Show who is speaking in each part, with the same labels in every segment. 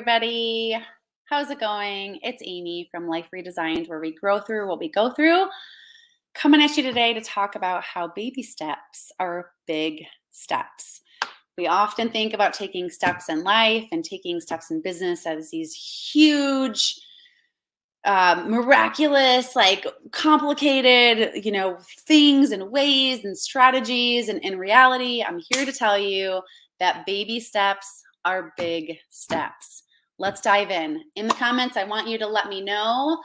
Speaker 1: everybody. How's it going? It's Amy from Life Redesigned, where we grow through what we go through. Coming at you today to talk about how baby steps are big steps. We often think about taking steps in life and taking steps in business as these huge, miraculous, like complicated, things and ways and strategies. And in reality, I'm here to tell you that baby steps are big steps. Let's dive in. In the comments, I want you to let me know,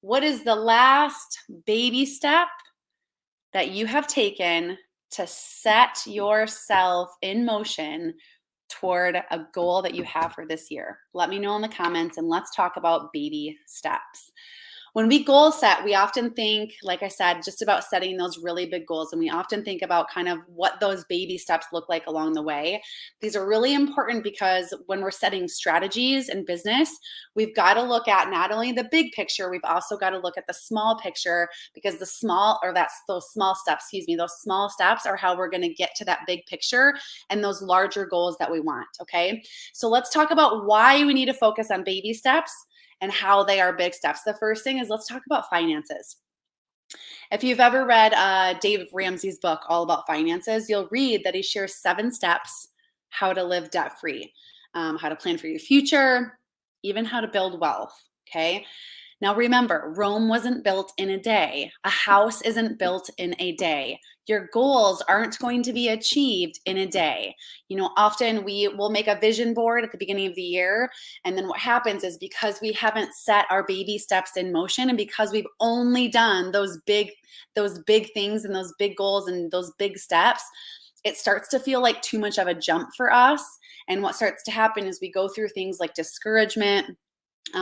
Speaker 1: what is the last baby step that you have taken to set yourself in motion toward a goal that you have for this year? Let me know in the comments, and let's talk about baby steps. When we goal set, we often think, like I said, just about setting those really big goals. And we often think about kind of what those baby steps look like along the way. These are really important because when we're setting strategies in business, we've got to look at not only the big picture, we've also got to look at the small picture, because those small steps are how we're going to get to that big picture and those larger goals that we want. Okay. So let's talk about why we need to focus on baby steps and how they are big steps. The first thing is, let's talk about finances. If you've ever read Dave Ramsey's book, All About Finances, you'll read that he shares 7 steps how to live debt-free, how to plan for your future, even how to build wealth, okay? Now remember, Rome wasn't built in a day. A house isn't built in a day. Your goals aren't going to be achieved in a day. Often we will make a vision board at the beginning of the year, and then what happens is, because we haven't set our baby steps in motion, and because we've only done those big things and those big goals and those big steps, it starts to feel like too much of a jump for us. And what starts to happen is we go through things like discouragement.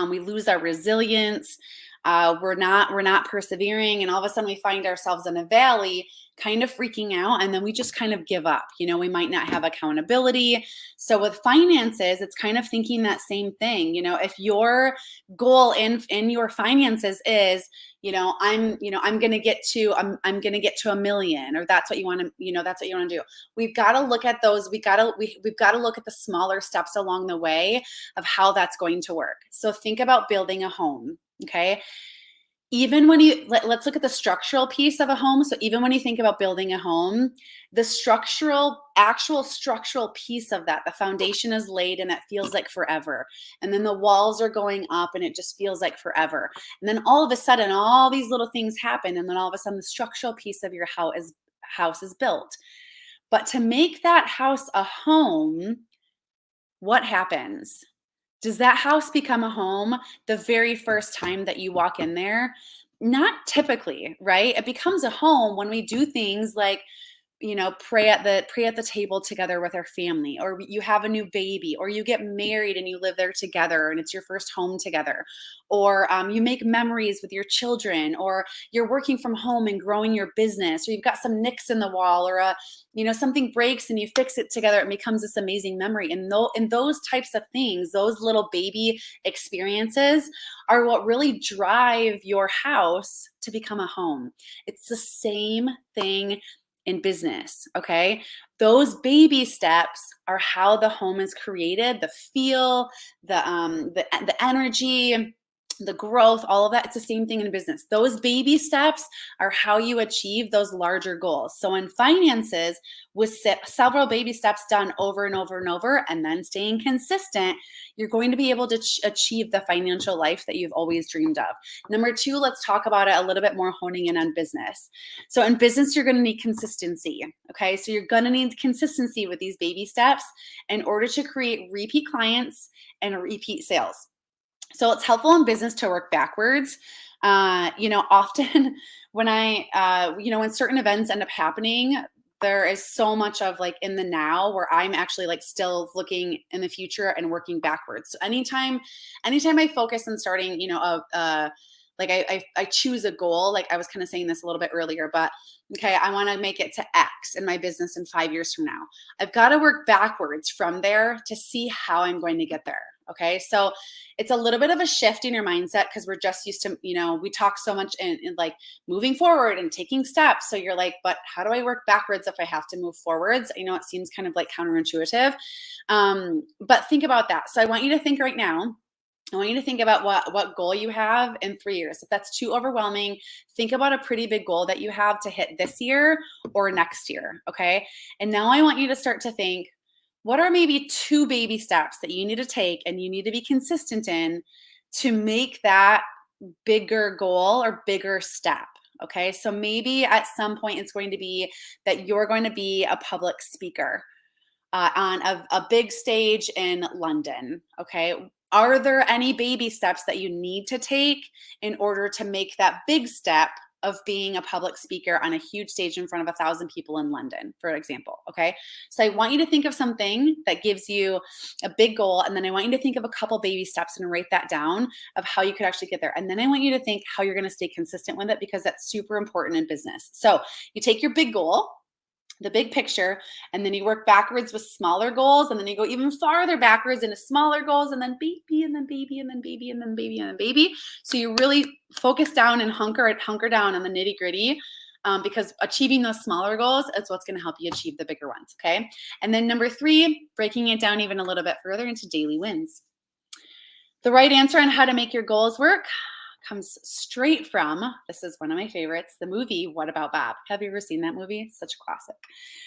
Speaker 1: We lose our resilience. We're not persevering, and all of a sudden we find ourselves in a valley, kind of freaking out, and then we just kind of give up. We might not have accountability. So with finances, it's kind of thinking that same thing. If your goal in your finances is, I'm going to get to I'm going to get to 1 million, or that's what you want to, that's what you want to do. We've got to look at those. We've got to look at the smaller steps along the way of how that's going to work. So think about building a home. Okay. Even when let's look at the structural piece of a home. So even when you think about building a home, the actual structural piece of that, the foundation is laid and it feels like forever. And then the walls are going up and it just feels like forever. And then all of a sudden, all these little things happen. And then all of a sudden the structural piece of your house is built. But to make that house a home, what happens? Does that house become a home the very first time that you walk in there? Not typically, right? It becomes a home when we do things like, pray at the table together with our family, or you have a new baby, or you get married and you live there together and it's your first home together, or you make memories with your children, or you're working from home and growing your business, or you've got some nicks in the wall, or something breaks and you fix it together. It becomes this amazing memory. And those types of things, those little baby experiences, are what really drive your house to become a home. It's the same thing in business, okay? Those baby steps are how the home is created, the feel, the energy, the growth, all of that. It's the same thing in business. Those baby steps are how you achieve those larger goals. So in finances, with several baby steps done over and over and over, and then staying consistent, you're going to be able to achieve the financial life that you've always dreamed of. Number 2, let's talk about it a little bit more, honing in on business. So in business, you're going to need consistency. Okay. So you're going to need consistency with these baby steps in order to create repeat clients and repeat sales. So it's helpful in business to work backwards. Often when when certain events end up happening, there is so much of like in the now where I'm actually like still looking in the future and working backwards. So anytime I focus on starting, I choose a goal, like I was kind of saying this a little bit earlier, but okay, I want to make it to X in my business in 5 years from now. I've got to work backwards from there to see how I'm going to get there. Okay. So it's a little bit of a shift in your mindset because we're just used to, we talk so much in like moving forward and taking steps. So you're like, but how do I work backwards if I have to move forwards? I know it seems kind of like counterintuitive. But think about that. So I want you to think right now. I want you to think about what goal you have in 3 years. If that's too overwhelming, think about a pretty big goal that you have to hit this year or next year. Okay. And now I want you to start to think, what are maybe 2 baby steps that you need to take and you need to be consistent in to make that bigger goal or bigger step? Okay. So maybe at some point it's going to be that you're going to be a public speaker on a big stage in London. Okay. Are there any baby steps that you need to take in order to make that big step of being a public speaker on a huge stage in front of 1,000 people in London, for example? Okay. So I want you to think of something that gives you a big goal. And then I want you to think of a couple baby steps and write that down of how you could actually get there. And then I want you to think how you're going to stay consistent with it because that's super important in business. So you take your big goal, the big picture, and then you work backwards with smaller goals, and then you go even farther backwards into smaller goals, and then baby, and then baby, and then baby, and then baby, and then baby. So you really focus down and hunker down on the nitty gritty, because achieving those smaller goals is what's going to help you achieve the bigger ones. Okay. And then number 3, breaking it down even a little bit further into daily wins. The right answer on how to make your goals work comes straight from, this is one of my favorites, the movie What About Bob? Have you ever seen that movie? Such a classic.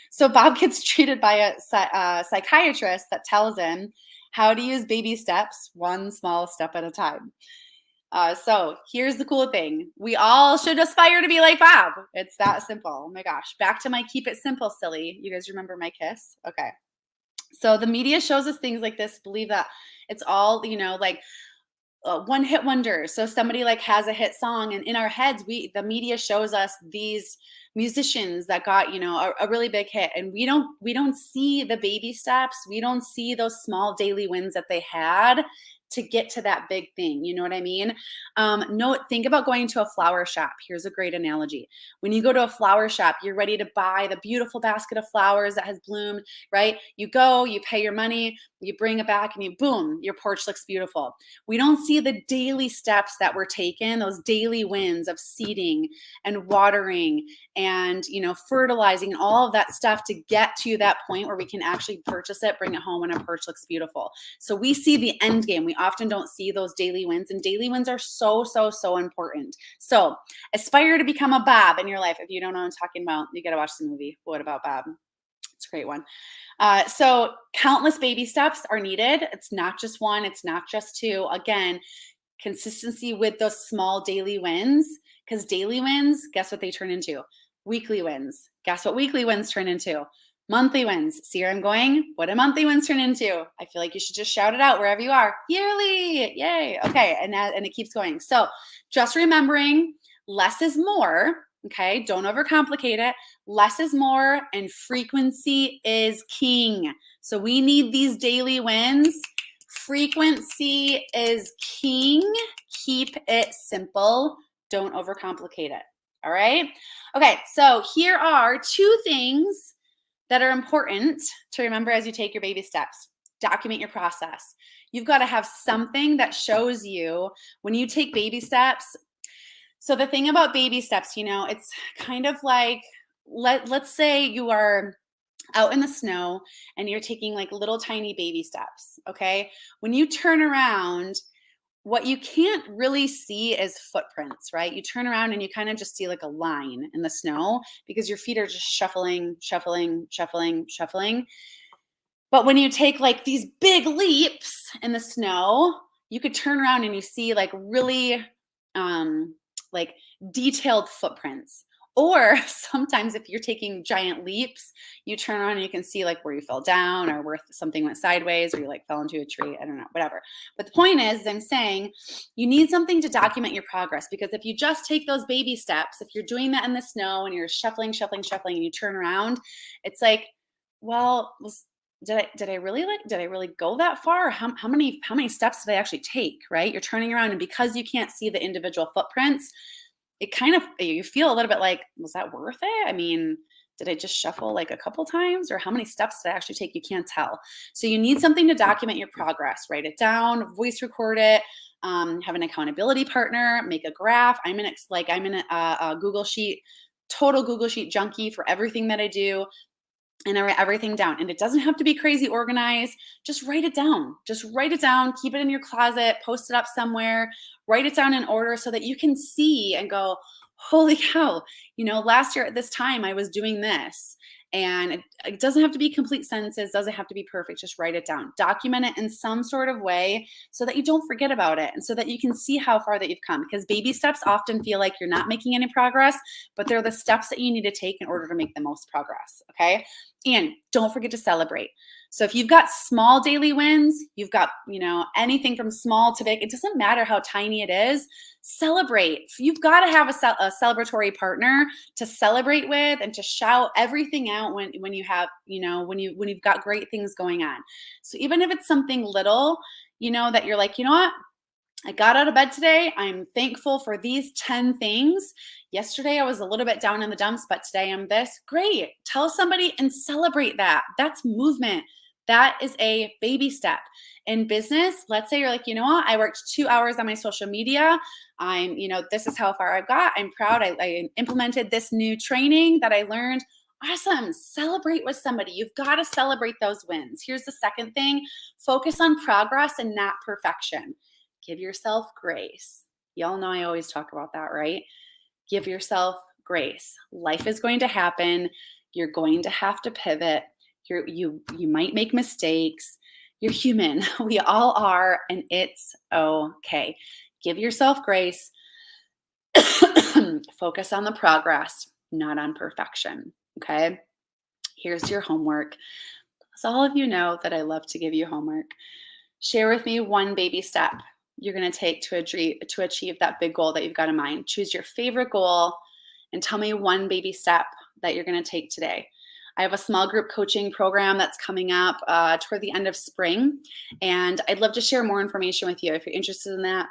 Speaker 1: So Bob gets treated by a psychiatrist that tells him how to use baby steps, one small step at a time. So here's the cool thing. We all should aspire to be like Bob. It's that simple. Oh my gosh. Back to my keep it simple, silly. You guys remember my kiss? Okay. So the media shows us things like this, believe that it's all, like one hit wonders. So somebody like has a hit song, and in our heads, the media shows us these musicians that got a really big hit, and we don't see the baby steps. We don't see those small daily wins that they had to get to that big thing. You know what I mean? No, think about going to a flower shop. Here's a great analogy. When you go to a flower shop, you're ready to buy the beautiful basket of flowers that has bloomed, right? You go, you pay your money, you bring it back, and boom, your porch looks beautiful. We don't see the daily steps that were taken, those daily wins of seeding and watering and, fertilizing and all of that stuff to get to that point where we can actually purchase it, bring it home, and our porch looks beautiful. So we see the end game. We often don't see those daily wins, and daily wins are so, so, so important. So aspire to become a Bob in your life. If you don't know what I'm talking about, you got to watch the movie What About Bob? It's a great one. So countless baby steps are needed. It's not just one. It's not just 2. Again, consistency with those small daily wins, because daily wins, guess what they turn into? Weekly wins. Guess what weekly wins turn into? Monthly wins. See where I'm going? What do monthly wins turn into? I feel like you should just shout it out wherever you are. Yearly. Yay. Okay. And it keeps going. So just remembering less is more. Okay. Don't overcomplicate it. Less is more, and frequency is king. So we need these daily wins. Frequency is king. Keep it simple. Don't overcomplicate it. All right. Okay. So here are 2 things that are important to remember as you take your baby steps. Document your process. You've got to have something that shows you when you take baby steps. So the thing about baby steps, it's kind of like, let's say you are out in the snow and you're taking like little tiny baby steps. Okay. When you turn around, what you can't really see is footprints, right? You turn around and you kind of just see like a line in the snow because your feet are just shuffling, shuffling, shuffling, shuffling. But when you take like these big leaps in the snow, you could turn around and you see like really like detailed footprints. Or sometimes if you're taking giant leaps, you turn around and you can see like where you fell down or where something went sideways or you like fell into a tree. I don't know, whatever. But the point is, I'm saying you need something to document your progress, because if you just take those baby steps, if you're doing that in the snow and you're shuffling, shuffling, shuffling, and you turn around, it's like, well, did I really go that far? How many steps did I actually take, right? You're turning around, and because you can't see the individual footprints, it kind of, you feel a little bit like, was that worth it? I mean, Did I just shuffle like a couple times, or how many steps did I actually take? You can't tell. So you need something to document your progress. Write it down, voice record it, have an accountability partner, make a graph. I'm in a Google Sheet, total Google Sheet junkie for everything that I do, and I write everything down. And it doesn't have to be crazy organized. Just write it down. Just write it down. Keep it in your closet. Post it up somewhere. Write it down in order so that you can see and go, holy cow, last year at this time I was doing this. And it doesn't have to be complete sentences, doesn't have to be perfect. Just write it down. Document it in some sort of way so that you don't forget about it and so that you can see how far that you've come. Because baby steps often feel like you're not making any progress, but they're the steps that you need to take in order to make the most progress. Okay. And don't forget to celebrate. So if you've got small daily wins, you've got, anything from small to big, it doesn't matter how tiny it is, celebrate. You've got to have a celebratory partner to celebrate with and to shout everything out when you have, when you've got great things going on. So even if it's something little, that you're like, what? I got out of bed today. I'm thankful for these 10 things. Yesterday, I was a little bit down in the dumps, but today I'm this. Great. Tell somebody and celebrate that. That's movement. That is a baby step. In business, let's say you're like, what? I worked 2 hours on my social media. This is how far I got. I'm proud. I implemented this new training that I learned. Awesome. Celebrate with somebody. You've got to celebrate those wins. Here's the second thing. Focus on progress and not perfection. Give yourself grace. Y'all know I always talk about that, right? Give yourself grace. Life is going to happen. You're going to have to pivot. You might make mistakes. You're human. We all are, and it's okay. Give yourself grace. Focus on the progress, not on perfection. Okay? Here's your homework. So all of you know that I love to give you homework. Share with me one baby step you're going to take to achieve that big goal that you've got in mind. Choose your favorite goal and tell me one baby step that you're going to take today. I have a small group coaching program that's coming up toward the end of spring, and I'd love to share more information with you if you're interested in that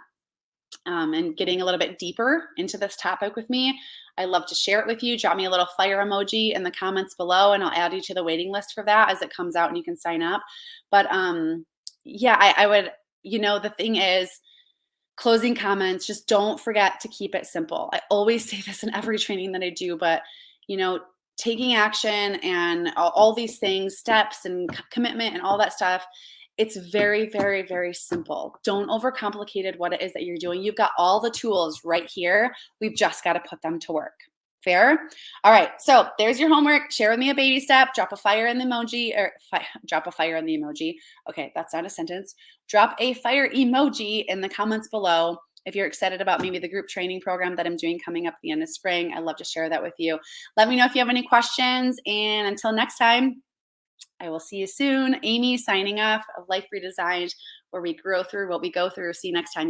Speaker 1: and getting a little bit deeper into this topic with me. I'd love to share it with you. Drop me a little fire emoji in the comments below, and I'll add you to the waiting list for that as it comes out and you can sign up. But I would, the thing is, closing comments, just don't forget to keep it simple. I always say this in every training that I do, but, taking action and all these things, steps and commitment and all that stuff, it's very, very, very simple. Don't overcomplicate what it is that you're doing. You've got all the tools right here. We've just got to put them to work. Fair? All right. So there's your homework. Share with me a baby step. Drop a fire in the emoji, drop a fire in the emoji. Okay, that's not a sentence. Drop a fire emoji in the comments below. If you're excited about maybe the group training program that I'm doing coming up at the end of spring, I'd love to share that with you. Let me know if you have any questions. And until next time, I will see you soon. Amy signing off of Life Redesigned, where we grow through what we go through. See you next time.